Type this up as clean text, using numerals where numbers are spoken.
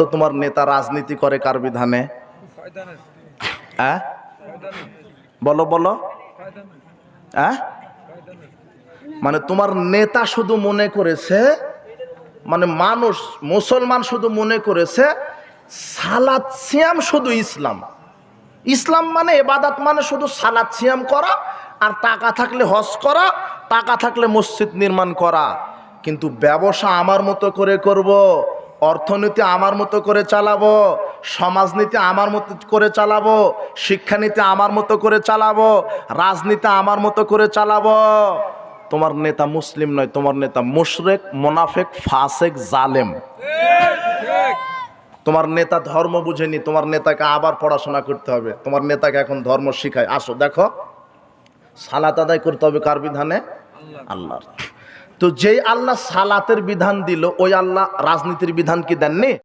তো তোমার নেতা রাজনীতি করে কার বিধানে? হ্যাঁ বলো বলো। হ্যাঁ মানে তোমার নেতা শুধু মনে করেছে, মানে মানুষ মুসলমান শুধু মনে করেছে সালাত সিয়াম শুধু ইসলাম। ইসলাম মানে ইবাদত মানে শুধু সালাত সিয়াম করা, আর টাকা থাকলে হজ করা, টাকা থাকলে মসজিদ নির্মাণ করা। কিন্তু ব্যবসা আমার মতো করে করব, অর্থনীতি আমার মতো করে চালাবো, সমাজনীতি আমার মতো করে চালাবো, শিক্ষানীতি আমার মতো করে চালাবো, রাজনীতি আমার মতো করে চালাবো। তোমার নেতা মুসলিম নয়, তোমার নেতা মুশরিক, মুনাফিক, ফাসিক, জালেম। তোমার নেতা ধর্ম বুঝেনি, তোমার নেতাকে আবার পড়াশোনা করতে হবে। তোমার নেতাকে এখন ধর্ম শিখায়। আসো দেখো, সালাত আদায় করতে হবে কার বিধানে? আল্লাহর। তো যেই আল্লাহ সালাতের বিধান দিল, ওই আল্লাহ রাজনীতির বিধান কি দেননি?